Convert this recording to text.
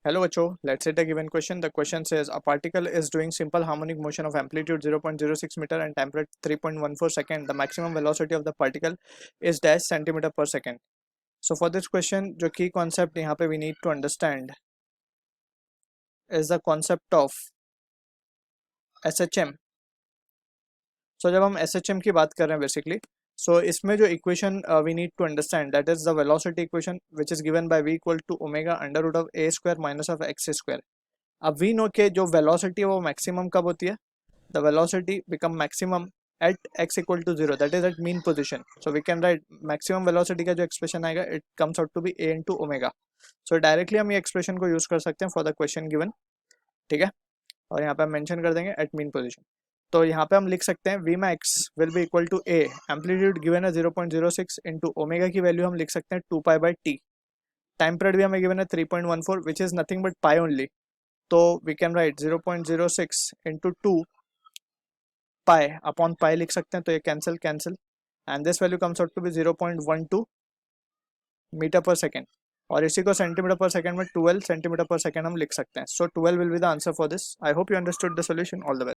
Hello Acho, let's set a given question. The question says a particle is doing simple harmonic motion of amplitude 0.06 meter and temperature 3.14 second. The maximum velocity of the particle is dash centimeter per second. So for this question, जो key concept यहाँ पे we need to understand is the concept of SHM. So जब हम SHM की बात कर रहे हैं basically, so इसमें जो equation we need to understand, that is the velocity equation which is given by v equal to omega under root of a square minus of x square. अब वी नो के जो velocity है वो maximum कब होती है, the velocity become maximum at x equal to 0, that is at mean position. So we can write maximum velocity का जो एक्सप्रेशन आएगा it comes out to be a into omega. So directly हम ये expression को use कर सकते हैं for the question given. ठीक है, और यहाँ पे हम मेंशन कर देंगे एट मीन पोजीशन. तो यहाँ पे हम लिख सकते हैं V max will be equal to a, amplitude given है 0.06 इंटू ओमेगा की वैल्यू हम लिख सकते हैं 2π/t. टाइम पीरियड भी हमें गिवन है 3.14 which is nothing but pi only. तो we can write 0.06 into 2 pi upon pi लिख सकते हैं. तो ये cancel and this value comes out to be 0.12 metre पर सेकेंड, और इसी को सेंटीमीटर पर सेकेंड में 12 सेंटीमीटर पर सेकेंड हम लिख सकते हैं. सो 12 will be the answer for this. I hope you understood the solution. All the best.